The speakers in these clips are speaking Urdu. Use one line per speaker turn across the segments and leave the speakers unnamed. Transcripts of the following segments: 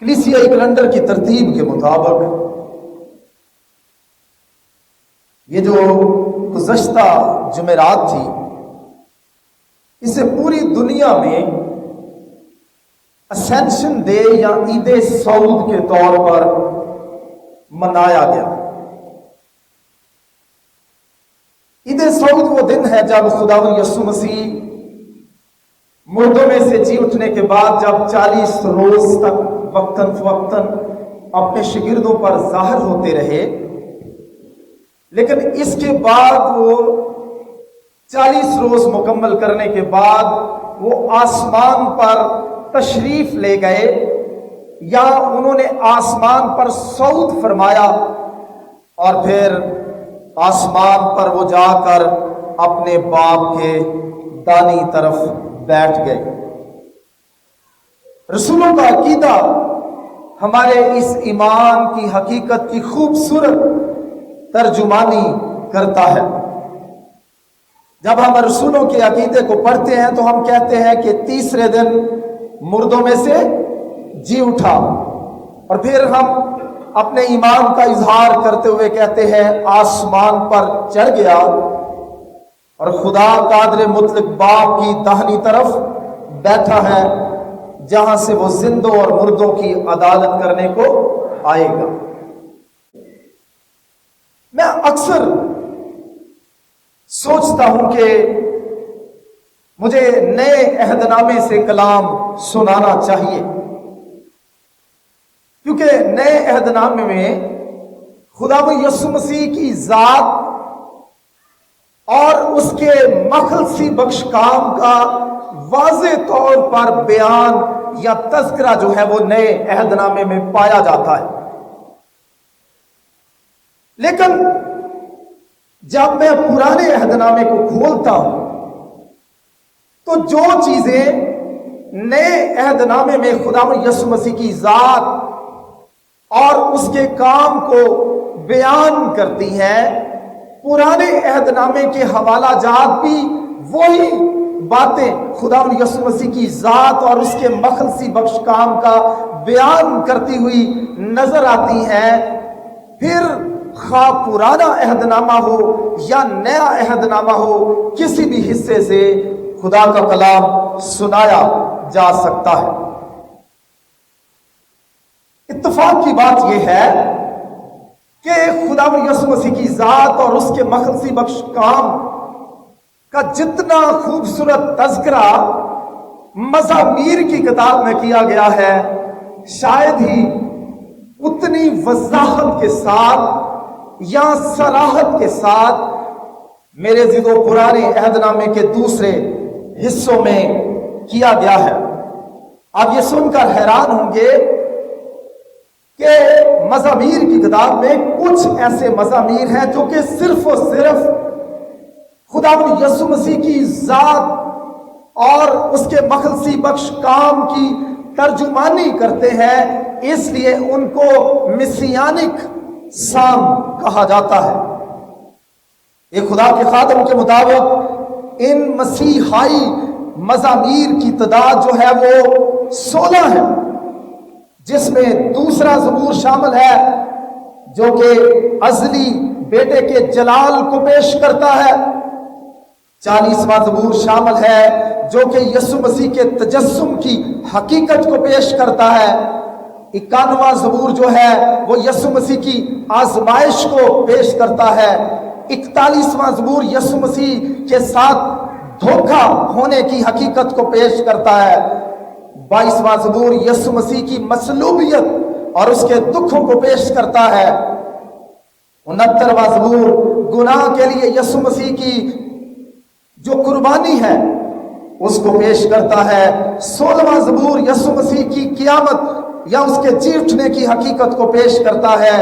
کلیسیائی کیلنڈر کی ترتیب کے مطابق یہ جو گزشتہ جمعرات تھی، اسے پوری دنیا میں اسینشن ڈے یا عید سعود کے طور پر منایا گیا۔ عید سعود وہ دن ہے جب خداوند یسوع مسیح مردوں میں سے جی اٹھنے کے بعد جب 40 روز تک وقتاً فوقتاً اپنے شاگردوں پر ظاہر ہوتے رہے، لیکن اس کے بعد وہ 40 روز مکمل کرنے کے بعد وہ آسمان پر تشریف لے گئے، یا انہوں نے آسمان پر صعود فرمایا، اور پھر آسمان پر وہ جا کر اپنے باپ کے دانی طرف بیٹھ گئے۔ رسولوں کا عقیدہ ہمارے اس ایمان کی حقیقت کی خوبصورت ترجمانی کرتا ہے۔ جب ہم رسولوں کے عقیدے کو پڑھتے ہیں تو ہم کہتے ہیں کہ تیسرے دن مردوں میں سے جی اٹھا، اور پھر ہم اپنے ایمان کا اظہار کرتے ہوئے کہتے ہیں آسمان پر چڑھ گیا اور خدا قادر مطلق باپ کی داہنی طرف بیٹھا ہے، جہاں سے وہ زندوں اور مردوں کی عدالت کرنے کو آئے گا۔ میں اکثر سوچتا ہوں کہ مجھے نئے عہد نامے سے کلام سنانا چاہیے، کیونکہ نئے عہد نامے میں خداوند یسوع مسیح کی ذات اور اس کے مخلصی بخش کام کا واضح طور پر بیان یا تذکرہ جو ہے وہ نئے عہد نامے میں پایا جاتا ہے۔ لیکن جب میں پرانے عہد نامے کو کھولتا ہوں تو جو چیزیں نئے عہد نامے میں خداوند یسوع مسیح کی ذات اور اس کے کام کو بیان کرتی ہیں، پرانے عہد نامے کے حوالہ جات بھی وہی باتیں خداوند یسوع مسیح کی ذات اور اس کے مخلصی بخش کام کا بیان کرتی ہوئی نظر آتی ہیں۔ پھر خواہ پرانا عہد نامہ ہو یا نیا عہد نامہ ہو، کسی بھی حصے سے خدا کا کلام سنایا جا سکتا ہے۔ اتفاق کی بات یہ ہے کہ خداوند یسوع مسیح کی ذات اور اس کے مخلصی بخش کام کا جتنا خوبصورت تذکرہ مزامیر کی کتاب میں کیا گیا ہے، شاید ہی اتنی وضاحت کے ساتھ یا صراحت کے ساتھ میرے ذہن و پرانے عہد نامے کے دوسرے حصوں میں کیا گیا ہے۔ آپ یہ سن کر حیران ہوں گے کہ مزامیر کی کتاب میں کچھ ایسے مزامیر ہیں جو کہ صرف اور صرف خداوند یسوع مسیح کی ذات اور اس کے مخلصی بخش کام کی ترجمانی کرتے ہیں، اس لیے ان کو مسیانک سام کہا جاتا ہے۔ ایک خدا کے خادم کے مطابق ان مسیحائی مزامیر کی تعداد جو ہے وہ 16 ہے، جس میں دوسرا زبور شامل ہے جو کہ ازلی بیٹے کے جلال کو پیش کرتا ہے، 40واں زبور شامل ہے جو کہ یسوع مسیح کے تجسم کی حقیقت کو پیش کرتا ہے، 51واں زبور جو ہے وہ یسوع مسیح کی آزمائش کو پیش کرتا ہے، 41واں زبور یسوع مسیح کے ساتھ دھوکہ ہونے کی حقیقت کو پیش کرتا ہے، 22واں زبور یسوع مسیح کی مصلوبیت اور اس کے دکھوں کو پیش کرتا ہے، 69واں زبور گناہ کے لیے یسوع مسیح کی جو قربانی ہے اس کو پیش کرتا ہے، 16واں زبور یسوع مسیح کی قیامت یا اس کے جی اٹھنے کی حقیقت کو پیش کرتا ہے،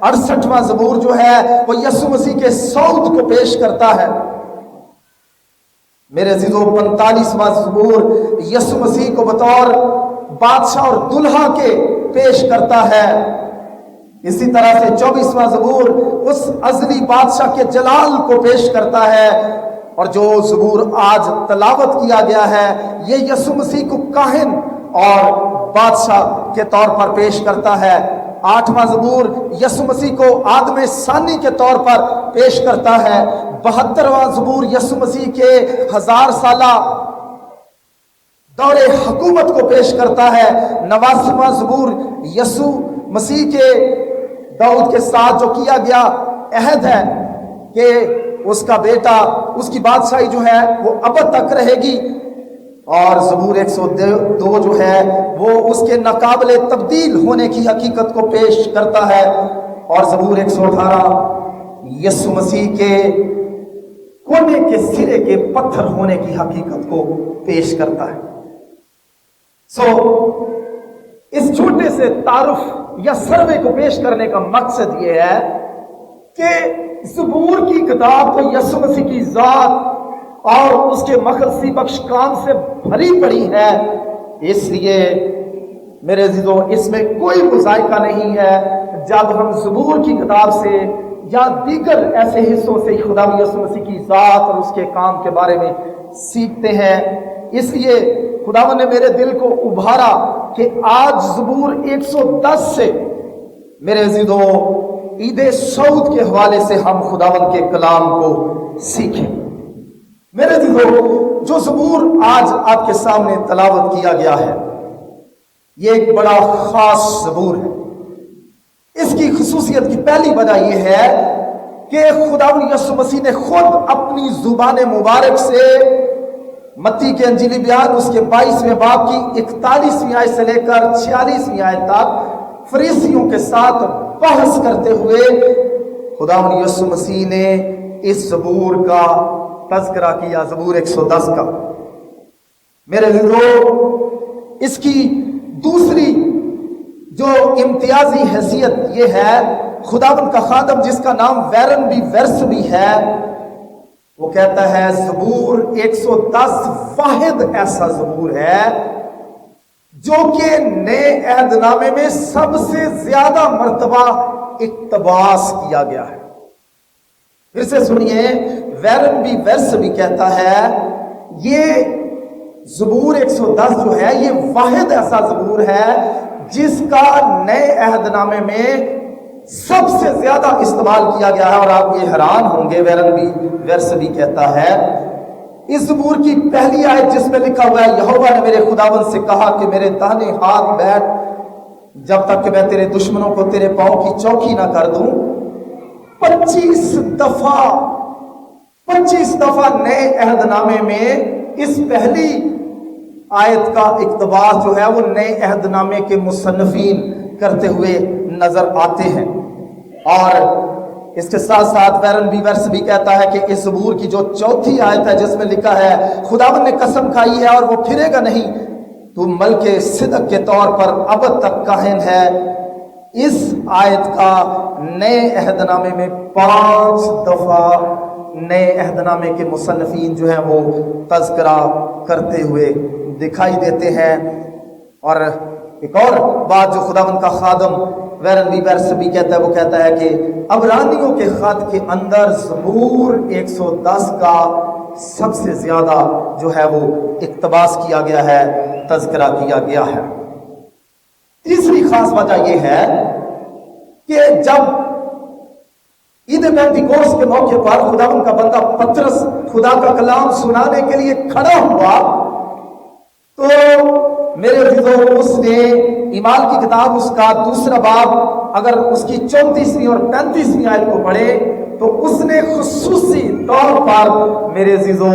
68واں زبور جو ہے وہ یسوع مسیح کے صعود کو پیش کرتا ہے۔ میرے عزیزو 45واں زبور یسوع مسیح کو بطور بادشاہ اور دلہا کے پیش کرتا ہے، اسی طرح سے 24واں زبور اس ازلی بادشاہ کے جلال کو پیش کرتا ہے، اور جو زبور آج تلاوت کیا گیا ہے یہ یسوع مسیح کو کاہن اور بادشاہ کے طور پر پیش کرتا ہے. 8واں زبور یسوع مسیح کو آدم ثانی کے طور پر پیش کرتا ہے. 72واں زبور یسوع مسیح کے 1000 سالہ دور حکومت کو پیش کرتا ہے. 89واں زبور یسوع مسیح کے داؤد کے ساتھ جو کیا گیا عہد ہے کہ اس کا بیٹا، اس کی بادشاہی جو ہے وہ ابد تک رہے گی. اور زبور 102 جو ہے وہ اس کے ناقابل تبدیل ہونے کی حقیقت کو پیش کرتا ہے. اور زبور 118 یسوع مسیح کے کونے کے سرے کے پتھر ہونے کی حقیقت کو پیش کرتا ہے. اس چھوٹے سے تعارف یا سروے کو پیش کرنے کا مقصد یہ ہے کہ زبور کی کتاب تو یسوع مسیح کی ذات اور اس کے مخلصی بخش کام سے بھری پڑی ہے. اس لیے میرے عزیزو اس میں کوئی مذائقہ نہیں ہے جب ہم زبور کی کتاب سے یا دیگر ایسے حصوں سے خدا یسوع مسیح کی ذات اور اس کے کام کے بارے میں سیکھتے ہیں. اس لیے خداوند نے میرے دل کو ابھارا کہ آج زبور 110 سے میرے عزیزو عید سعود کے حوالے سے ہم خداوند کے کلام کو سیکھیں. میرے عزیزو جو زبور آج آپ کے سامنے تلاوت کیا گیا ہے یہ ایک بڑا خاص زبور ہے. اس کی خصوصیت کی پہلی وجہ یہ ہے کہ خداوند یسوع مسیح نے خود اپنی زبان مبارک سے متی کے انجیلی بیان اس کے 22ویں باب کی 41ویں آیت سے لے کر 46ویں آیت تک فریسیوں کے ساتھ بحث کرتے ہوئے خداوند یسوع مسیح نے اس زبور کا تذکرہ کیا. زبور 110 کا میرے عزیزو اس کی دوسری جو امتیازی حیثیت یہ ہے خداوند کا خادم جس کا نام ویرن بی ورس بھی ہے وہ کہتا ہے زبور 110 واحد ایسا زبور ہے جو کہ نئے عہد نامے میں سب سے زیادہ مرتبہ اقتباس کیا گیا ہے. پھر سے سنیے ویرن بی ورس بھی کہتا ہے یہ زبور 110 جو ہے یہ واحد ایسا زبور ہے جس کا نئے عہد نامے میں سب سے زیادہ استعمال کیا گیا ہے. اور آپ یہ حیران ہوں گے ویرن بی ورس بھی کہتا ہے اس زبور کی پہلی آیت جس میں لکھا ہوا ہے یہوہ نے میرے خداوند سے کہا کہ میرے داہنے ہاتھ بیٹھ جب تک کہ میں تیرے دشمنوں کو تیرے پاؤں کی چوکی نہ کر دوں. 25 دفعہ نئے عہد نامے میں اس پہلی آیت کا اقتباس جو ہے وہ نئے عہد نامے کے مصنفین کرتے ہوئے نظر آتے ہیں. اور اس کے ساتھ ساتھ ویرن بی ورس بھی کہتا ہے کہ اس زبور کی جو چوتھی آیت ہے جس میں لکھا ہے خداوند نے قسم کھائی ہے اور وہ پھرے گا نہیں، تو ملک صدق کے طور پر ابد تک کاہن ہے. اس آیت کا نئے عہد نامے میں 5 دفعہ نئے عہد نامے کے مصنفین جو ہیں وہ تذکرہ کرتے ہوئے دکھائی دیتے ہیں. اور ایک اور بات جو خداوند کا خادم ویرن بی ورس بھی کہتا ہے وہ کہتا ہے کہ عبرانیوں کے خط کے اندر زبور 110 کا سب سے زیادہ جو ہے وہ اقتباس کیا گیا ہے، تذکرہ کیا گیا ہے. تیسری خاص وجہ یہ ہے کہ جب عید پینتیکوس کے موقع پر خداوند کا بندہ پترس خدا کا کلام سنانے کے لیے کھڑا ہوا تو میرے عزیزو اس نے ایمان کی کتاب اس کا 2 باب اگر اس کی 34ویں اور 35ویں آیت کو پڑھے تو اس نے خصوصی طور پر میرے عزیزو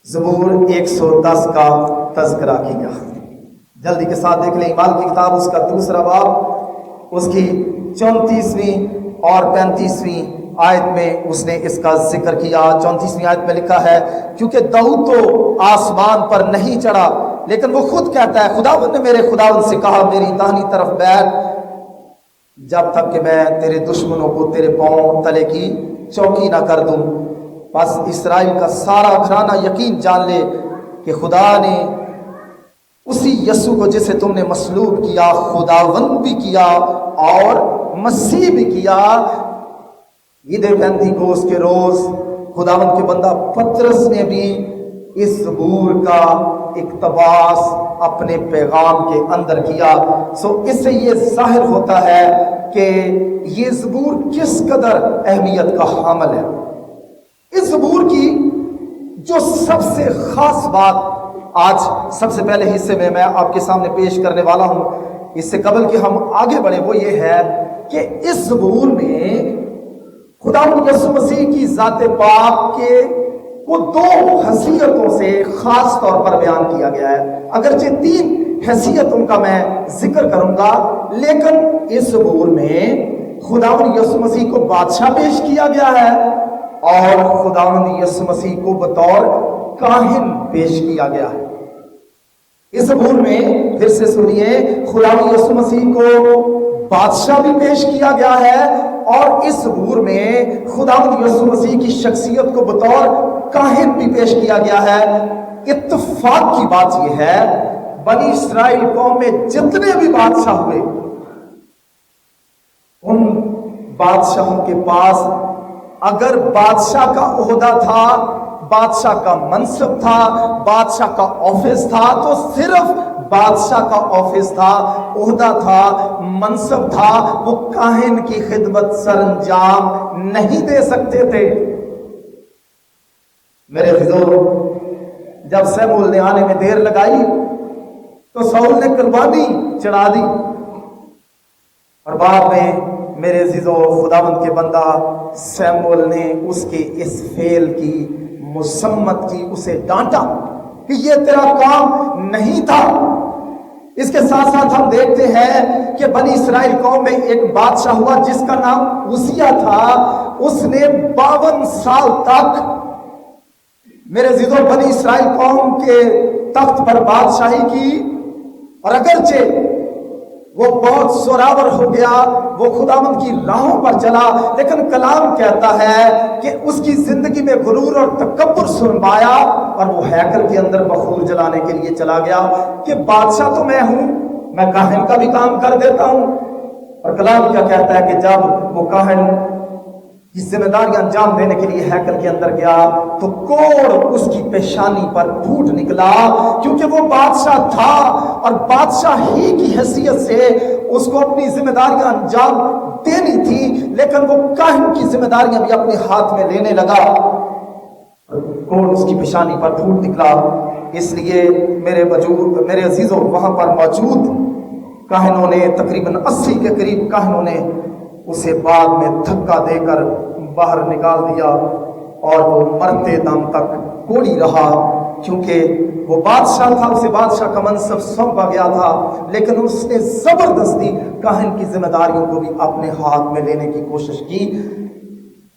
زبور 110 کا تذکرہ کیا. جلدی کے ساتھ دیکھ لیں ایمان کی کتاب اس کا 2 باب اس کی 34ویں اور 35ویں آیت میں اس نے اس کا ذکر کیا. 34ویں آیت میں لکھا ہے کیونکہ داؤد تو آسمان پر نہیں چڑھا لیکن وہ خود کہتا ہے خداوند نے میرے خداوند سے کہا میری داہنی طرف بیٹھ جب تک کہ میں تیرے دشمنوں کو تیرے پاؤں تلے کی چوکی نہ کر دوں. بس اسرائیل کا سارا گھرانہ یقین جان لے کہ خدا نے اسی یسوع کو جسے تم نے مصلوب کیا خداوند بھی کیا اور مسیح بھی کیا. عید پینتیکوس کے روز خداوند کے بندہ پترس نے بھی اس زبور کا اقتباس اپنے پیغام کے اندر کیا۔ اس سے یہ ظاہر ہوتا ہے کہ یہ زبور کس قدر اہمیت کا حامل ہے۔ اس زبور کی جو سب سے خاص بات آج سب سے پہلے حصے میں آپ کے سامنے پیش کرنے والا ہوں، اس سے قبل کہ ہم آگے بڑھیں، وہ یہ ہے کہ اس زبور میں خدا یسوع مسیح کی ذات پاک کے وہ دو حیثیتوں سے خاص طور پر بیان کیا گیا ہے۔ اگرچہ 3 حیثیتوں کا میں ذکر کروں گا، لیکن اس زبور میں خداوند یسوع مسیح کو بادشاہ پیش کیا گیا ہے اور خداوند یسوع مسیح کو بطور کاہن پیش کیا گیا ہے۔ اس زبور میں پھر سے سنیے، خداوند یسوع مسیح کو بادشاہ بھی پیش کیا گیا ہے اور اس زبور میں خداوند یسوع مسیح کی شخصیت کو بطور کاہن بھی پیش کیا گیا ہے۔ اتفاق کی بات یہ ہے، بنی اسرائیل قوم میں جتنے بھی بادشاہ ہوئے، ان بادشاہوں کے پاس اگر بادشاہ کا عہدہ تھا، بادشاہ کا منصب تھا، بادشاہ کا آفس تھا، تو صرف بادشاہ کا آفس تھا، عہدہ تھا، منصب تھا، وہ کاہن کی خدمت سر انجام نہیں دے سکتے تھے۔ میرے عزیزو، جب سموئیل نے آنے میں دیر لگائی تو ساؤل نے قربانی چڑھا دی، اور بعد میں میرے عزیزو خداوند کے بندہ سموئیل نے اس کے اس فعل کی مذمت کی، اسے ڈانٹا کہ یہ تیرا کام نہیں تھا۔ اس کے ساتھ ساتھ ہم دیکھتے ہیں کہ بنی اسرائیل قوم میں ایک بادشاہ ہوا جس کا نام عزیہ تھا، اس نے 52 سال تک میرے عزیزو بنی اسرائیل قوم کے تخت پر بادشاہی کی، اور اگرچہ وہ بہت زوراور ہو گیا، وہ خداوند کی راہوں پر چلا، لیکن کلام کہتا ہے کہ اس کی زندگی میں غرور اور تکبر سرمایا اور وہ ہیکل کے اندر بخور جلانے کے لیے چلا گیا کہ بادشاہ تو میں ہوں، میں کاہن کا بھی کام کر دیتا ہوں۔ اور کلام کیا کہتا ہے کہ جب وہ کاہن کی ذمہ داریاں انجام دینے کے لیے ہیکل کے اندر گیا تو کوڑ اس کی پیشانی پر پھوٹ نکلا، کیونکہ وہ بادشاہ تھا اور بادشاہ ہی کی حیثیت سے اس کو اپنی ذمہ داریاں انجام دینی تھی، لیکن وہ کاہن کی ذمہ داریاں بھی اپنے ہاتھ میں لینے لگا، کوڑ اس کی پیشانی پر پھوٹ نکلا۔ اس لیے میرے عزیزوں وہاں پر موجود کاہنوں نے تقریباً 80 کے قریب کاہنوں نے اسے بعد میں دھکا دے کر باہر نکال دیا اور وہ مرتے دم تک کوڑی رہا، کیونکہ وہ بادشاہ تھا، اسے بادشاہ کا منصب سونپا گیا تھا، لیکن اس نے زبردستی کاہن کی ذمہ داریوں کو بھی اپنے ہاتھ میں لینے کی کوشش کی،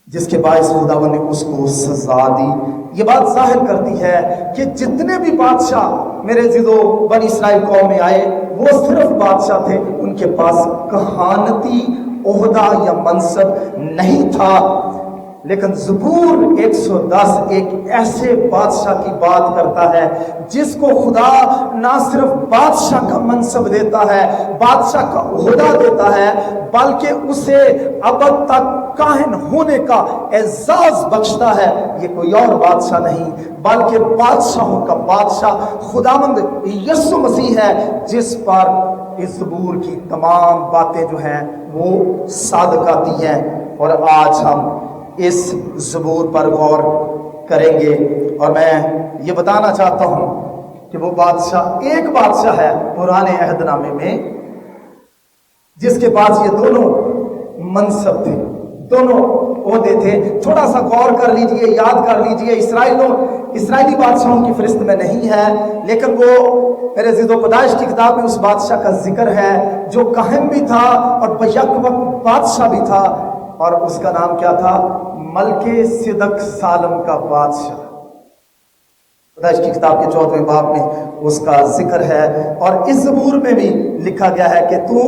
جس کے باعث خداوند نے اس کو سزا دی۔ یہ بات ظاہر کرتی ہے کہ جتنے بھی بادشاہ میرے عزیزو بنی اسرائیل قوم میں آئے، وہ صرف بادشاہ تھے، ان کے پاس کہانتی عہدہ یا منصب نہیں تھا۔ لیکن زبور 110 ایک ایسے بادشاہ کی بات کرتا ہے جس کو خدا نہ صرف بادشاہ کا منصب دیتا ہے، بادشاہ کا عہدہ دیتا ہے، بلکہ اسے ابد تک کاہن ہونے کا اعزاز بخشتا ہے۔ یہ کوئی اور بادشاہ نہیں بلکہ بادشاہوں کا بادشاہ خداوند یسوع مسیح ہے، جس پر اس زبور کی تمام باتیں جو ہیں وہ صادق آتی ہیں۔ اور آج ہم اس زبور پر غور کریں گے، اور میں یہ بتانا چاہتا ہوں کہ وہ بادشاہ ایک بادشاہ ہے پرانے عہد نامے میں جس کے پاس یہ دونوں منصب تھے، دونوں عہدے تھے۔ تھوڑا سا غور کر لیجئے، یاد کر لیجئے، اسرائیلی بادشاہوں کی فہرست میں نہیں ہے، لیکن وہ میرے عزیزو پیدائش کی کتاب میں اس بادشاہ کا ذکر ہے جو کاہن بھی تھا اور بیک وقت بادشاہ بھی تھا، اور اس کا نام کیا تھا؟ ملکے صدق سالم کا بادشاہ۔ پیدائش کی کتاب کے 14ویں باب میں اس کا ذکر ہے، اور اس زبور میں بھی لکھا گیا ہے کہ تو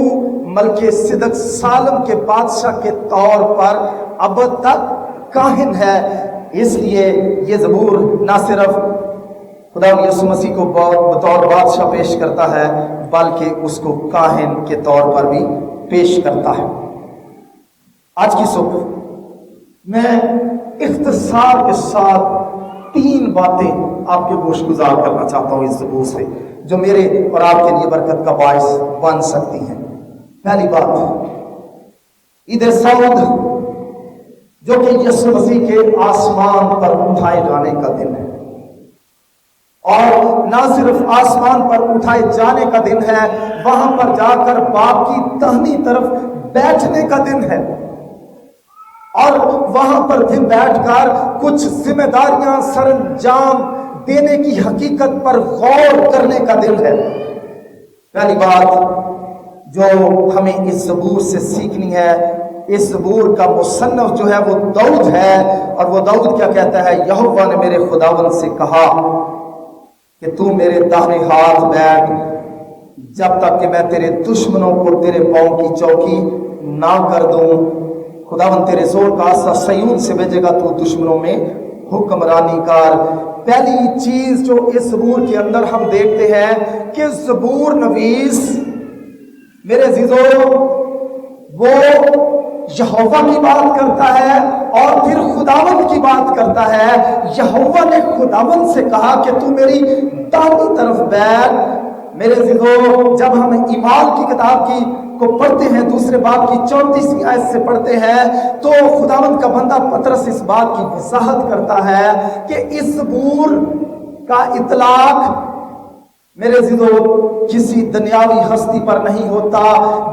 ملکے صدق سالم کے بادشاہ کے طور پر اب تک کاہن ہے۔ اس لیے یہ زبور نہ صرف خدا یسوع مسیح کو بطور بادشاہ پیش کرتا ہے بلکہ اس کو کاہن کے طور پر بھی پیش کرتا ہے۔ آج کی صبح میں اختصار کے ساتھ 3 باتیں آپ کے گوش گزار کرنا چاہتا ہوں اس زبور سے، جو میرے اور آپ کے لیے برکت کا باعث بن سکتی ہیں۔ پہلی بات، عید سعود جو کہ یسوع مسیح کے آسمان پر اٹھائے جانے کا دن ہے، اور نہ صرف آسمان پر اٹھائے جانے کا دن ہے، وہاں پر جا کر باپ کی داہنی طرف بیٹھنے کا دن ہے، اور وہاں پر بھی بیٹھ کر کچھ ذمہ داریاں سر انجام دینے کی حقیقت پر غور کرنے کا دن ہے۔ پہلی بات جو ہمیں اس زبور سے سیکھنی ہے، اس زبور کا مصنف جو ہے وہ داؤد ہے، اور وہ داؤد کیا کہتا ہے؟ یہوہ نے میرے خداوند سے کہا کہ تو میرے داہنے ہاتھ بیٹھ جب تک کہ میں تیرے دشمنوں کو تیرے پاؤں کی چوکی نہ کر دوں۔ خداوند تیرے زور کا آسا سیون سے بھیجے گا، تو دشمنوں میں حکمرانی کر۔ پہلی چیز جو اس زبور کے اندر ہم دیکھتے ہیں کہ زبور نویس میرے عزیزو وہ یہوہ کی بات کرتا ہے اور پھر خداوند کی بات کرتا ہے۔ یہوہ نے خداوند سے کہا کہ تو میری داہنی طرف بیٹھ۔ میرے عزیزو جب ہم ایمال کی کتاب کو پڑھتے ہیں، دوسرے باب کی 34 آیت سے پڑھتے ہیں، تو خداوند کا بندہ پطرس اس بات کی وضاحت کرتا ہے کہ اس زبور کا اطلاق میرے عزیزو کسی دنیاوی ہستی پر نہیں ہوتا،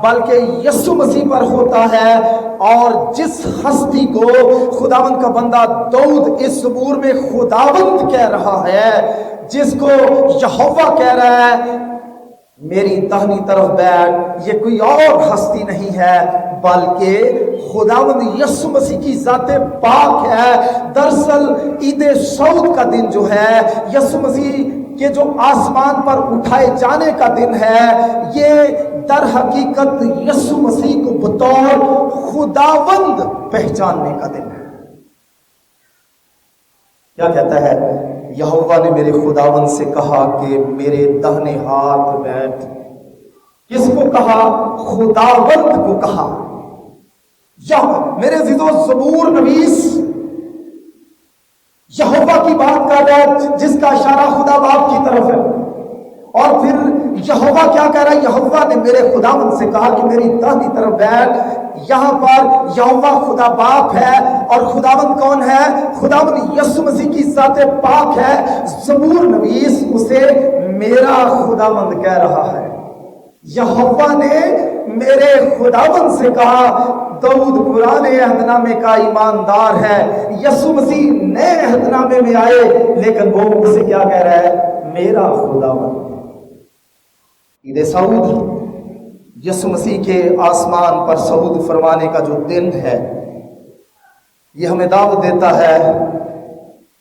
بلکہ یسوع مسیح پر ہوتا ہے، اور جس ہستی کو خداوند کا بندہ داؤد اس زبور میں خداوند کہہ رہا ہے، جس کو یہوہ کہہ رہا ہے میری داہنی طرف بیٹھ، یہ کوئی اور ہستی نہیں ہے بلکہ خداوند یسوع مسیح کی ذات پاک ہے۔ دراصل عید سعود کا دن جو ہے، یسوع مسیح کے جو آسمان پر اٹھائے جانے کا دن ہے، یہ در حقیقت یسوع مسیح کو بطور خداوند پہچاننے کا دن ہے۔ کیا کہتا ہے؟ یہوہ نے میرے خداوند سے کہا کہ میرے داہنے ہاتھ بیٹھ۔ کس کو کہا؟ خداوند کو کہا۔ یا میرے عزیزو زبور نویس یہوہ کی بات کر رہا ہے، جس کا اشارہ خدا باپ کی طرف ہے، اور پھر یہوہ کیا کہہ رہا ہے؟ یہوہ نے میرے خداوند سے کہا کہ میری داہنی طرف بیٹھ۔ یہاں پر یہوہ خدا باپ ہے، اور خداوند کون ہے؟ خداوند یسوع مسیح کی ذات پاک ہے۔ زبور نویس اسے میرا خداوند کہہ رہا ہے۔ یہوہ نے میرے خداوند سے کہا۔ داؤد پرانے عہد نامے کا ایماندار ہے، یسوع مسیح نئے عہد نامے میں آئے، لیکن وہ اسے کیا کہہ رہا ہے؟ میرا خداوند۔ عید سعود یسوع مسیح کے آسمان پر صعود فرمانے کا جو دن ہے، یہ ہمیں دعوت دیتا ہے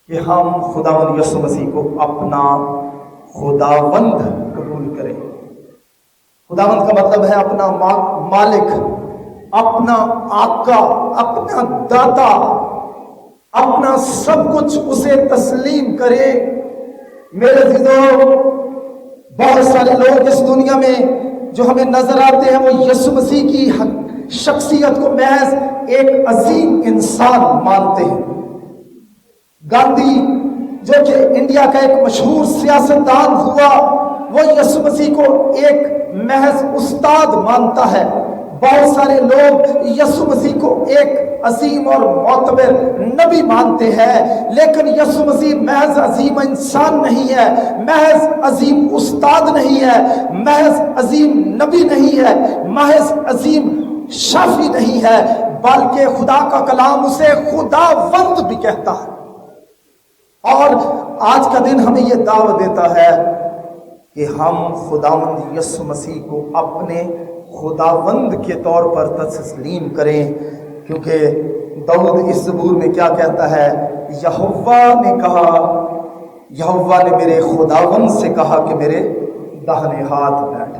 کہ ہم خداوند یسوع مسیح کو اپنا خداوند قبول کریں۔ خداوند کا مطلب ہے اپنا مالک، اپنا آقا، اپنا داتا، اپنا سب کچھ اسے تسلیم کرے۔ میرے عزیزو بہت سارے لوگ اس دنیا میں جو ہمیں نظر آتے ہیں، وہ یسوع مسیح کی شخصیت کو محض ایک عظیم انسان مانتے ہیں۔ گاندھی جو کہ انڈیا کا ایک مشہور سیاستدان ہوا، وہ یسوع مسیح کو ایک محض استاد مانتا ہے۔ بہت سارے لوگ یسوع مسیح کو ایک عظیم اور معتبر نبی مانتے ہیں، لیکن یسوع مسیح محض عظیم انسان نہیں ہے، محض عظیم استاد نہیں ہے، محض عظیم نبی نہیں ہے، محض عظیم شافی نہیں ہے، بلکہ خدا کا کلام اسے خداوند بھی کہتا ہے۔ اور آج کا دن ہمیں یہ دعوت دیتا ہے کہ ہم خداوند یسوع مسیح کو اپنے خداوند کے طور پر تسلیم کریں، کیونکہ داؤد اس زبور میں کیا کہتا ہے؟ یہوہ نے کہا، یہوہ نے میرے خداوند سے کہا کہ میرے داہنے ہاتھ بیٹھ۔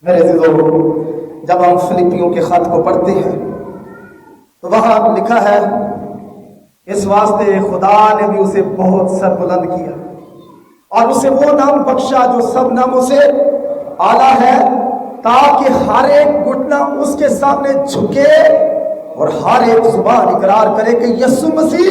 میرے عزیزو جب ہم فلپیوں کے خط کو پڑھتے ہیں تو وہاں لکھا ہے، اس واسطے خدا نے بھی اسے بہت سر بلند کیا اور اسے وہ نام بخشا جو سب ناموں سے اعلیٰ ہے، تاکہ ہر ایک گھٹنا اس کے سامنے جھکے اور ہر ایک زبان اقرار کرے کہ یسوع مسیح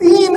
3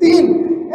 3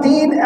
3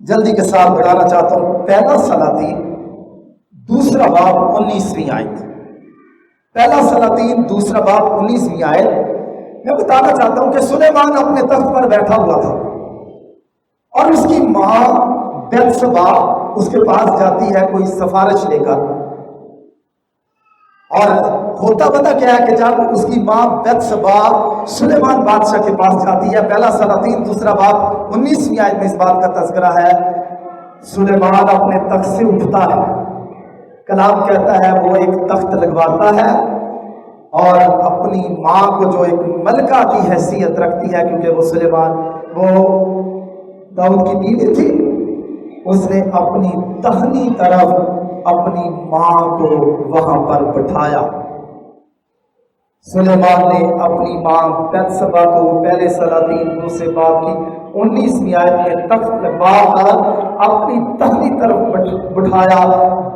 جلدی کے ساتھ بتانا چاہتا ہوں، پہلا سلاطین دوسرا باب 19ویں آیت، پہلا سلاطین دوسرا باب 19ویں آیت میں بتانا چاہتا ہوں کہ سلیمان اپنے تخت پر بیٹھا ہوا تھا اور اس کی ماں بیتشبا اس کے پاس جاتی ہے کوئی سفارش لے کر، اور ہوتا پتا کیا ہے کہ جب اس کی ماں بیتشبا سلیمان بادشاہ کے پاس جاتی ہے، پہلا سلاطین دوسرا باب 19ویں آیت میں اس بات کا تذکرہ ہے، سلیمان اپنے تخت سے اٹھتا ہے، کلام کہتا ہے وہ ایک تخت لگواتا ہے اور اپنی ماں کو جو ایک ملکہ کی حیثیت رکھتی ہے، کیونکہ وہ سلیمان وہ داؤد کی بیوی تھی، اس نے اپنی دہنی طرف اپنی ماں کو وہاں پر بٹھایا۔ سلیمان نے اپنی ماں بیتشبا کو پہلے سلاطین دوسرے باب کی 19ویں آیت میں تخت لگوا کر اپنی دہنی طرف بٹھایا۔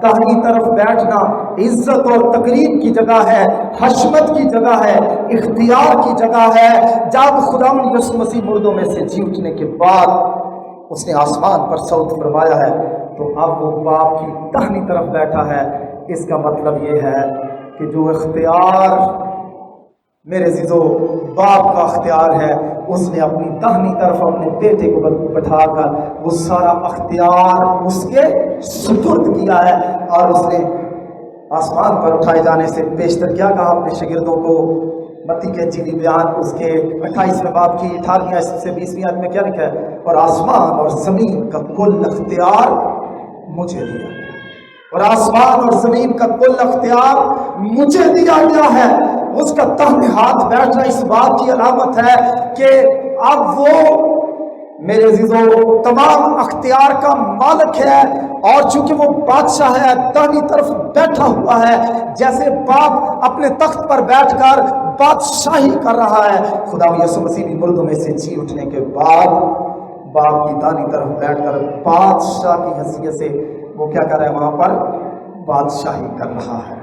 دہنی طرف بیٹھنا عزت اور تقریب کی جگہ ہے، حشمت کی جگہ ہے، اختیار کی جگہ ہے۔ جب خداوند یسوع مسیح مردوں میں سے جی اٹھنے کے بعد اس نے آسمان پر صعود فرمایا ہے، تو اب وہ باپ کی دہنی طرف بیٹھا ہے۔ اس کا مطلب یہ ہے کہ جو اختیار میرے عزیزو باپ کا اختیار ہے، اس نے اپنی دہنی طرف اپنے بیٹے کو بٹھا کر وہ سارا اختیار اس کے سپرد کیا ہے، اور اس نے آسمان پر اٹھائے جانے سے بیشتر کیا کہا اپنے شاگردوں کو؟ متی کے انجیلی بیان اس کے 28ویں باب کی 18ویں آیت سے 20ویں آیت میں کیا لکھا ہے؟ اور آسمان اور زمین کا کل اختیار مجھے دیا، اور آسمان اور زمین کا کل اختیار مجھے دیا گیا ہے۔ اس کا داہنے ہاتھ بیٹھنا اس بات کی علامت ہے کہ اب وہ میرے عزیزو تمام اختیار کا مالک ہے، اور چونکہ وہ بادشاہ ہے، داہنی طرف بیٹھا ہوا ہے، جیسے باپ اپنے تخت پر بیٹھ کر بادشاہی کر رہا ہے، خدا یسوع مسیح بھی مردوں میں سے جی اٹھنے کے بعد باپ کی داہنی طرف بیٹھ کر بادشاہ کی حیثیت سے وہ کیا کر رہا ہے؟ وہاں پر بادشاہی کر رہا ہے۔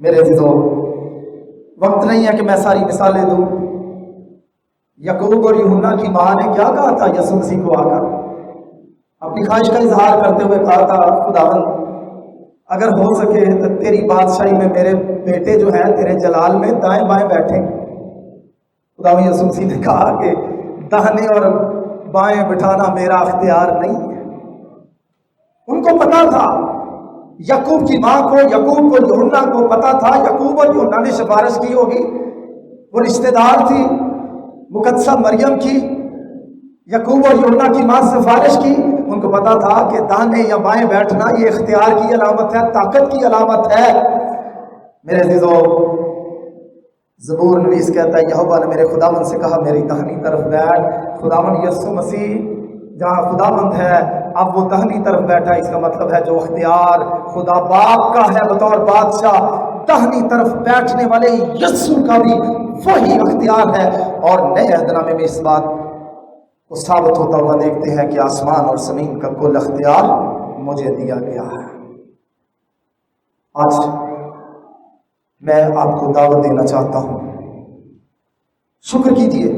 میرے عزیزو وقت نہیں ہے کہ میں ساری مثالیں دوں۔ یعقوب اور یوحنا کی ماں نے کیا کہا تھا یسوع مسیح کو آ کر؟ اپنی خواہش کا اظہار کرتے ہوئے کہا تھا، خداوند اگر ہو سکے تو تیری بادشاہی میں میرے بیٹے جو ہیں تیرے جلال میں دائیں بائیں بیٹھیں۔ خداوند یسوع مسیح نے کہا کہ داہنے اور بائیں بٹھانا میرا اختیار نہیں ہے۔ ان کو پتا تھا، یعقوب کی ماں کو، یعقوب کو، یوحنا کو پتا تھا، یعقوب اور یوحنا نے سفارش کی ہوگی، وہ رشتہ دار تھی مقدسہ مریم کی، یعقوب اور یوحنا کی ماں سفارش کی۔ ان کو پتا تھا کہ داہنے یا بائیں بیٹھنا یہ اختیار کی علامت ہے، طاقت کی علامت ہے۔ میرے عزیزو زبور نویس کہتا ہے، یہوہ نے میرے خداوند سے کہا میری داہنی طرف بیٹھ۔ خداوند یسوع مسیح جہاں خداوند ہے اب وہ داہنی طرف بیٹھا، اس کا مطلب ہے جو اختیار خدا باپ کا ہے بطور بادشاہ، داہنی طرف بیٹھنے والے یسوع کا بھی وہی اختیار ہے۔ اور نئے عہد نامے میں اس بات کو ثابت ہوتا ہوا دیکھتے ہیں کہ آسمان اور زمین کا کل اختیار مجھے دیا گیا ہے۔ آج میں آپ کو دعوت دینا چاہتا ہوں، شکر کیجئے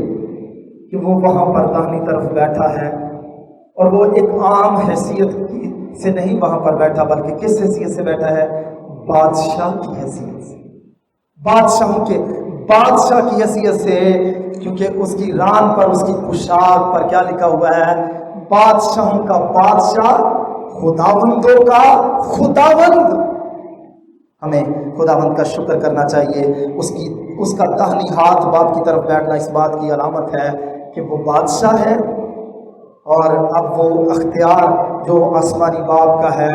کہ وہ وہاں پر داہنی طرف بیٹھا ہے، اور وہ ایک عام حیثیت سے نہیں وہاں پر بیٹھا، بلکہ کس حیثیت سے بیٹھا ہے؟ بادشاہ کی حیثیت سے، بادشاہ کی حیثیت سے، کیونکہ اس کی ران پر، اس کی پوشاک پر کیا لکھا ہوا ہے؟ بادشاہوں کا بادشاہ، خداوندوں کا خداوند۔ ہمیں خداوند کا شکر کرنا چاہیے۔ اس کا داہنی ہاتھ باپ کی طرف بیٹھنا اس بات کی علامت ہے کہ وہ بادشاہ ہے، اور اب وہ اختیار جو آسمانی باپ کا ہے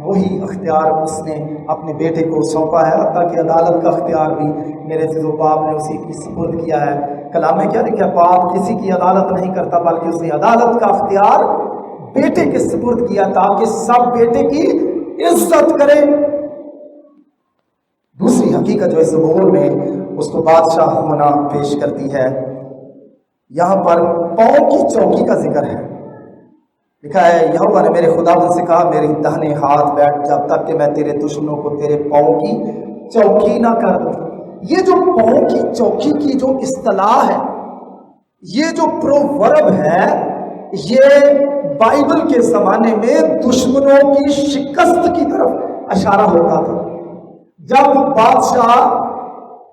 وہی اختیار اس نے اپنے بیٹے کو سونپا ہے، حتیٰ کہ عدالت کا اختیار بھی میرے عزیزو باپ نے اسی کی سپرد کیا ہے۔ کلام میں کیا لکھا ہے؟ باپ کسی کی عدالت نہیں کرتا، بلکہ اس نے عدالت کا اختیار بیٹے کے سپرد کیا تاکہ سب بیٹے کی عزت کرے۔ دوسری حقیقت جو اس زبور میں اس کو بادشاہ ہونا پیش کرتی ہے، یہاں پر پاؤں کی چوکی کا ذکر ہے۔ لکھا ہے، یہوہ نے میرے خداوند سے کہا میرے داہنے ہاتھ بیٹھ جب تک کہ میں تیرے دشمنوں کو تیرے پاؤں کی چوکی نہ کر دوں۔ یہ جو پاؤں کی چوکی کی جو اصطلاح ہے، یہ جو پروورب ہے، یہ بائبل کے زمانے میں دشمنوں کی شکست کی طرف اشارہ ہوتا تھا۔ جب بادشاہ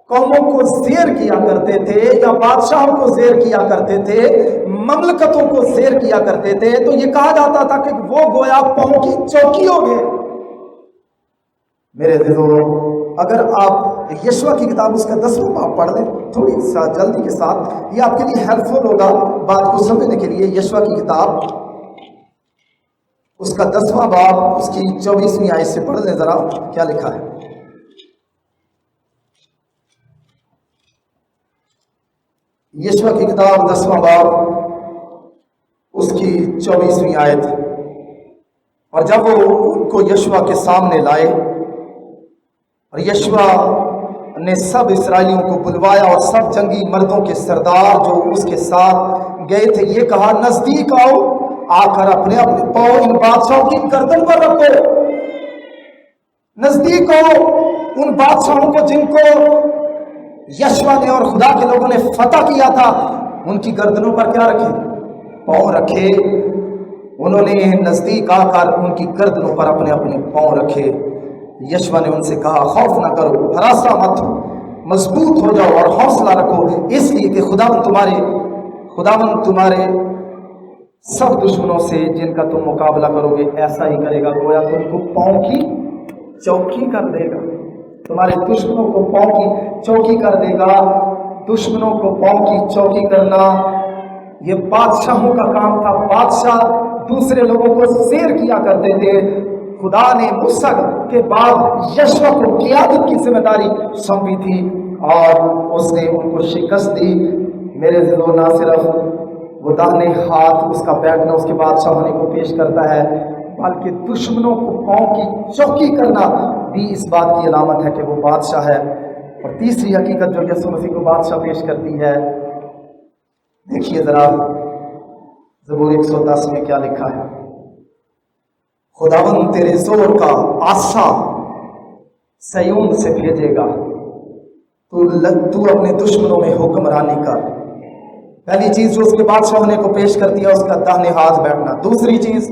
قوموں کو زیر کیا کرتے تھے یا بادشاہوں کو زیر کیا کرتے تھے، مملکتوں کو زیر کیا کرتے تھے، تو یہ کہا جاتا تھا کہ وہ گویا پاؤں کی چوکی ہو گئے۔ میرے عزیزو، اگر آپ یشوع کی کتاب اس کا 10واں باب پڑھ لیں تھوڑی سا جلدی کے ساتھ، یہ آپ کے لیے ہیلپ فل ہوگا بات کو سمجھنے کے لیے۔ یشوع کی کتاب اس کا 10واں باب اس کی 24ویں آیت سے پڑھ لیں ذرا، کیا لکھا ہے۔ یشوع کی کتاب 10واں باب اس کی 24ویں آیت۔ اور جب وہ ان کو یشوع کے سامنے لائے اور یشوع نے سب اسرائیلیوں کو بلوایا اور سب جنگی مردوں کے سردار جو اس کے ساتھ گئے تھے یہ کہا، نزدیک آؤ، آ کر اپنے اپنے پاؤں ان بادشاہوں کی گردن پر رکھو۔ نزدیک آؤ ان بادشاہوں کو جن کو یشوع نے اور خدا کے لوگوں نے فتح کیا تھا، ان کی گردنوں پر کیا رکھے؟ پاؤں رکھے۔ انہوں نے نزدیک آ کر ان کی گردنوں پر اپنے اپنے پاؤں رکھے۔ یشوع نے ان سے کہا، خوف نہ کرو، ہراساں مت ہو، مضبوط ہو جاؤ اور حوصلہ رکھو، اس لیے کہ خداوند تمہارے سب دشمنوں سے جن کا تم مقابلہ کرو گے ایسا ہی کرے گا، گویا تم کو پاؤں کی چوکی کر دے گا۔ تمہارے دشمنوں کو پاؤں کی چوکی کر دے گا۔ دشمنوں کو پاؤں کی چوکی کرنا یہ بادشاہوں کا کام تھا۔ بادشاہ دوسرے لوگوں کو زیر کیا کرتے تھے۔ خدا نے موسیٰ کے بعد یشوع کو قیادت کی ذمہ داری سونپی تھی اور اس نے ان کو شکست دی۔ میرے دلوں، نہ صرف وہ داہنے ہاتھ اس کا بیٹھنا اس کے بادشاہ ہونے کو پیش کرتا ہے، بلکہ دشمنوں کو پاؤں کی چوکی کرنا بھی اس بات کی علامت ہے کہ وہ بادشاہ ہے۔ اور تیسری حقیقت جو یسوع مسیح کو بادشاہ پیش کرتی ہے، دیکھیے ذرا زبور 110 میں کیا لکھا ہے۔ خداوند تیرے زور کا عصا سیون سے بھیجے گا، تو اپنے دشمنوں میں حکمرانی کر۔ پہلی چیز جو اس کے بادشاہ ہونے کو پیش کرتی ہے اس کا داہنے ہاتھ بیٹھنا۔ دوسری چیز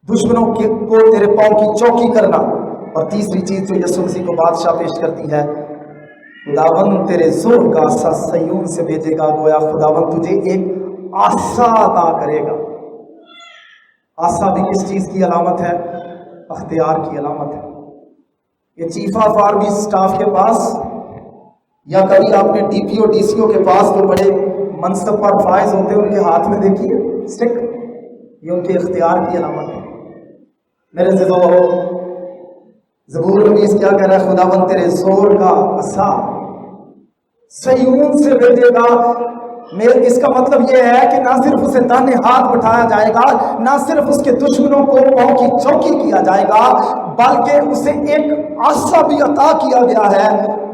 دشمنوں کو تیرے پاؤں کی چوکی کرنا۔ اور تیسری چیز جو یسوع مسیح کو بادشاہ پیش کرتی ہے، خداوند تیرے زور کا عصا سیون سے بھیجے گا، گویا خداوند تجھے ایک عصا عطا کرے گا۔ عصا بھی کس چیز کی علامت ہے؟ اختیار کی علامت ہے۔ یہ چیف آف آرمی سٹاف کے پاس یا کبھی آپ نے D P O D C او کے پاس جو بڑے منصب پر فائز ہوتے ہیں ان کے ہاتھ میں دیکھیے اسٹک، یہ ان کے اختیار کی علامت ہے۔ میرے زبور نویس کیا کہہ رہا ہے؟ خداوند تیرے زور کا عصا صہیون سے بھیجے گا۔ اس کا مطلب یہ ہے کہ نہ صرف اسے داہنے ہاتھ بٹھایا جائے گا، نہ صرف اس کے دشمنوں کو پاؤں کی چوکی کیا جائے گا، بلکہ اسے ایک عصا بھی عطا کیا گیا ہے۔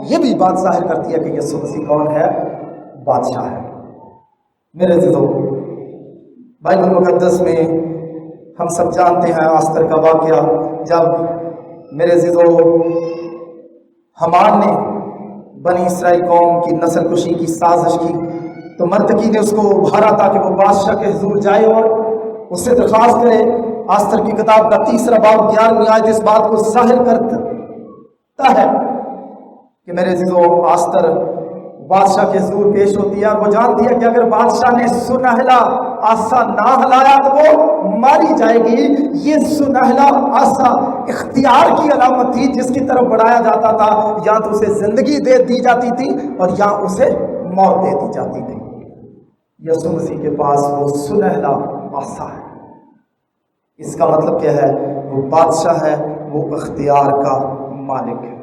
یہ بھی بات ظاہر کرتی ہے کہ یسوع مسیح کون ہے؟ بادشاہ ہے۔ میرے عزیزو، بائبل مقدس میں ہم سب جانتے ہیں آستر کا واقعہ، جب میرے عزیزو حمان نے بنی اسرائیل قوم کی نسل کشی کی سازش کی تو مرتقی نے اس کو ابھارا تاکہ وہ بادشاہ کے حضور جائے اور اس سے درخواست کرے۔ آستر کی کتاب کا 3 باب 11ویں آیت اس بات کو ظاہر کرتا ہے کہ میرے عزیزو آستر بادشاہ کے حضور پیش ہوتی ہے اور وہ جانتی ہے کہ اگر بادشاہ نے سنہلا عصا نہ ہلایا تو وہ ماری جائے گی۔ یہ سنہلا عصا اختیار کی علامت تھی جس کی طرف بڑھایا جاتا تھا، یا تو اسے زندگی دے دی جاتی تھی اور یا اسے موت دے دی جاتی تھی۔ یسوع مسیح کے پاس وہ سنہلا عصا ہے۔ اس کا مطلب کیا ہے؟ وہ بادشاہ ہے، وہ اختیار کا مالک ہے۔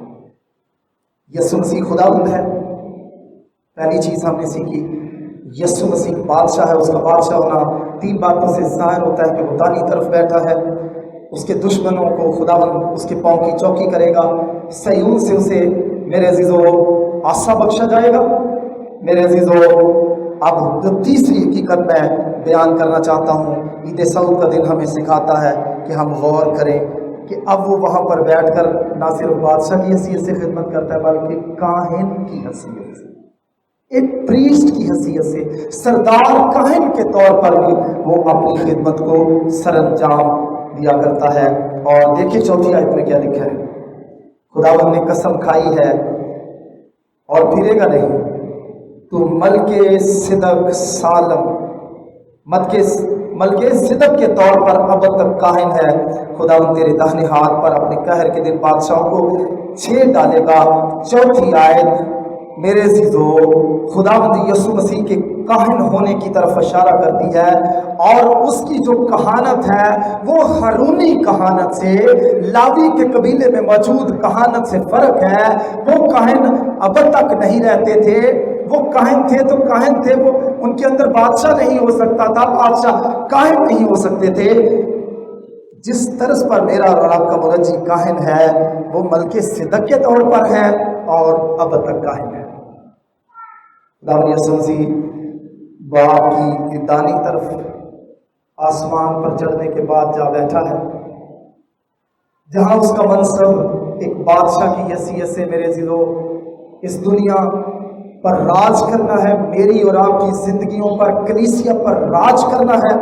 یسوع مسیح خداوند ہے۔ پہلی چیز ہم نے سیکھی، یسوع مسیح بادشاہ ہے۔ اس کا بادشاہ ہونا 3 باتوں سے ظاہر ہوتا ہے کہ وہ دائیں طرف بیٹھا ہے، اس کے دشمنوں کو خداوند اس کے پاؤں کی چوکی کرے گا، صہیون سے اسے میرے عزیزو عصا بخشا جائے گا۔ میرے عزیزو، اب جو تیسری حقیقت میں بیان کرنا چاہتا ہوں، عید سعود کا دن ہمیں سکھاتا ہے کہ ہم غور کریں کہ اب وہ وہاں پر بیٹھ کر نہ صرف بادشاہ کی حیثیت سے خدمت کرتا ہے بلکہ کاہن کی حیثیت سے۔ ایک پریسٹ کی حیثیت سے، سردار کاہن کے طور پر بھی وہ اپنی خدمت کو سر انجام دیا کرتا ہے۔ اور دیکھیے چوتھی آیت میں کیا لکھا ہے، خداوند نے قسم کھائی ہے اور پھرے گا نہیں، تو ملک صدق سالم ملک صدق کے طور پر اب تک کاہن ہے۔ خداوند تیرے داہنے ہاتھ پر اپنے قہر کے دن بادشاہوں کو چھیڑ ڈالے گا۔ چوتھی آیت میرے عزیزو خداوند یسوع مسیح کے کاہن ہونے کی طرف اشارہ کرتی ہے، اور اس کی جو کہانت ہے وہ ہارونی کہانت سے، لاوی کے قبیلے میں موجود کہانت سے فرق ہے۔ وہ کاہن اب تک نہیں رہتے تھے، وہ کاہن تھے تو کاہن تھے، وہ ان کے اندر بادشاہ نہیں ہو سکتا تھا، بادشاہ کاہن نہیں ہو سکتے تھے۔ جس طرز پر میرا اور آپ کا مرجی کاہن ہے وہ ملک صدق کے طور پر ہے اور اب تک کاہن ہے۔ خداوند یسوع مسیح باپ کی دانی طرف آسمان پر چڑھنے کے بعد جا بیٹھا ہے، جہاں اس کا منصب ایک بادشاہ کی حیثیت سے میرے عزیزو اس دنیا پر راج کرنا ہے، میری اور آپ کی زندگیوں پر، کلیسیا پر راج کرنا ہے۔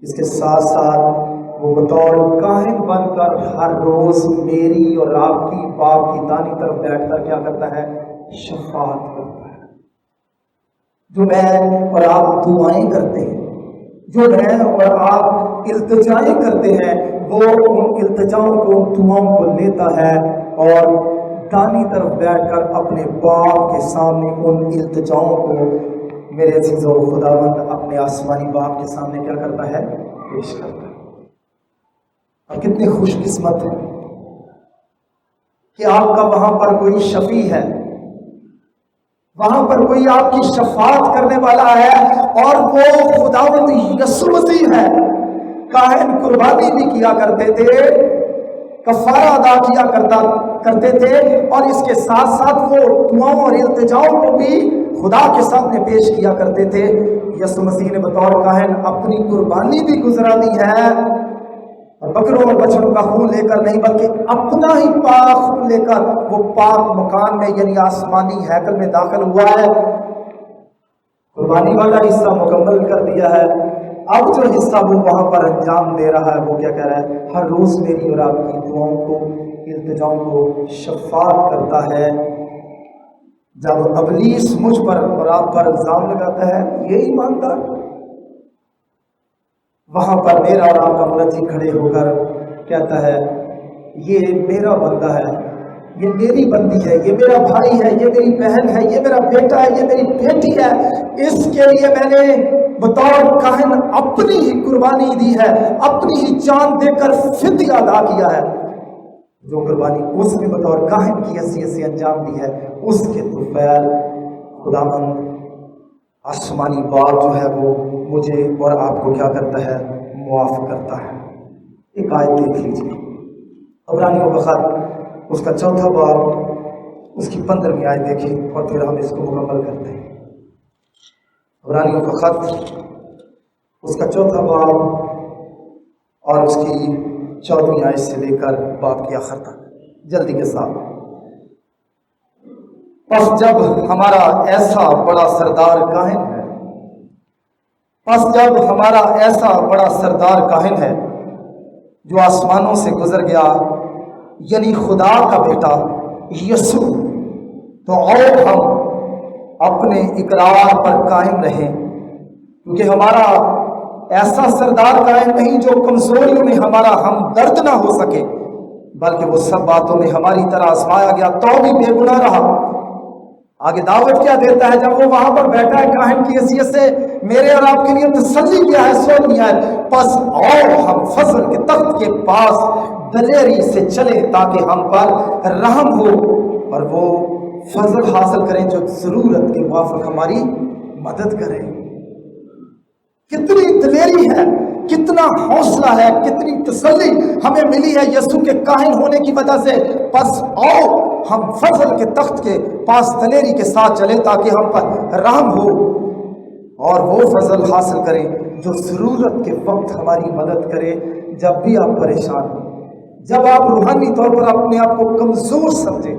اس کے ساتھ ساتھ وہ بطور کاہن بن کر ہر روز میری اور آپ کی باپ کی دانی طرف بیٹھ کر کیا کرتا ہے؟ شفاعت کرتا ہے۔ جو میں اور آپ دعائیں کرتے ہیں، جو میں اور آپ التجائیں کرتے ہیں، وہ ان التجاؤں کو، دعاؤں کو لیتا ہے اور دانی طرف بیٹھ کر اپنے باپ کے سامنے ان التجاؤں کو میرے عزیزو خداوند اپنے آسمانی باپ کے سامنے کیا کرتا ہے؟ پیش کرتا ہے۔ اور کتنے خوش قسمت ہیں کہ آپ کا وہاں پر کوئی شفیع ہے، وہاں پر کوئی آپ کی شفاعت کرنے والا ہے، اور وہ خداوند یسوع مسیح ہے۔ کاہن قربانی بھی کیا کرتے تھے، کفارہ ادا کیا کرتے تھے، اور اس کے ساتھ ساتھ وہ دعاؤں اور التجاؤں کو بھی خدا کے سامنے پیش کیا کرتے تھے۔ یسوع مسیح نے بطور کاہن اپنی قربانی بھی گزرا دی ہے، اور بکروں اور بچڑوں کا خون لے کر نہیں بلکہ اپنا ہی پاک خون لے کر وہ پاک مکان میں یعنی آسمانی ہیکل میں داخل ہوا ہے۔ قربانی والا حصہ مکمل کر دیا ہے، اب جو حصہ وہ وہاں پر انجام دے رہا ہے وہ کیا کہہ رہا ہے؟ ہر روز میری اور آپ کی دعاؤں کو، التجاؤں کو شفاعت کرتا ہے۔ جب ابلیس مجھ پر اور آپ پر الزام لگاتا ہے، یہ ایماندار، وہاں پر میرا اور آپ کا مرجی کھڑے ہو کر کہتا ہے یہ میرا بندہ ہے، یہ میری بندی ہے، یہ میرا بھائی ہے، یہ میری بہن ہے، یہ میرا بیٹا ہے، یہ میری بیٹی ہے، اس کے لیے میں نے بطور کاہن اپنی ہی قربانی دی ہے، اپنی ہی جان دے کر فدیہ ادا کیا ہے۔ جو قربانی اس نے بطور کاہن کی حیثیت سے انجام دی ہے، اس کے طفیل خداوند آسمانی باپ جو ہے وہ مجھے اور آپ کو کیا کرتا ہے؟ معاف کرتا ہے۔ ایک آیت دیکھ لیجیے، عبرانیوں کا خط اس کا 4 باب اس کی 15ویں آیت دیکھیں اور پھر ہم اس کو مکمل کرتے ہیں۔ عبرانیوں کا خط اس کا 4 باب اور اس کی 14ویں آیت سے لے کر باب کے آخر تک جلدی کے ساتھ۔ پس جب ہمارا ایسا بڑا سردار کاہن ہے، جب ہمارا ایسا بڑا سردار کاہن ہے جو آسمانوں سے گزر گیا، یعنی خدا کا بیٹا یسوع، تو اور ہم اپنے اقرار پر قائم رہیں، کیونکہ ہمارا ایسا سردار کاہن نہیں جو کمزوریوں میں ہمارا ہمدرد نہ ہو سکے، بلکہ وہ سب باتوں میں ہماری طرح آزمایا گیا تو بھی بے گناہ رہا۔ آگے دعوت کیا دیتا ہے جب وہ وہاں پر بیٹھا ہے کاہن کی حیثیت سے؟ میرے اور آپ کے لیے تسلی کیا ہے؟ 16ویں آیت، پس اور ہم فضل کے تخت کے پاس دلیری سے چلیں تاکہ ہم پر رحم ہو اور وہ فضل حاصل کریں جو ضرورت کے موافق ہماری مدد کرے۔ کتنی دلیری ہے، کتنا حوصلہ ہے، کتنی تسلی ہمیں ملی ہے یسوع کے کاہن ہونے کی وجہ سے۔ پس آؤ ہم فضل کے تخت کے پاس دلیری کے ساتھ چلیں تاکہ ہم پر رحم ہو اور وہ فضل حاصل کریں جو ضرورت کے وقت ہماری مدد کرے۔ جب بھی آپ پریشان ہوں، جب آپ روحانی طور پر اپنے آپ کو کمزور سمجھیں،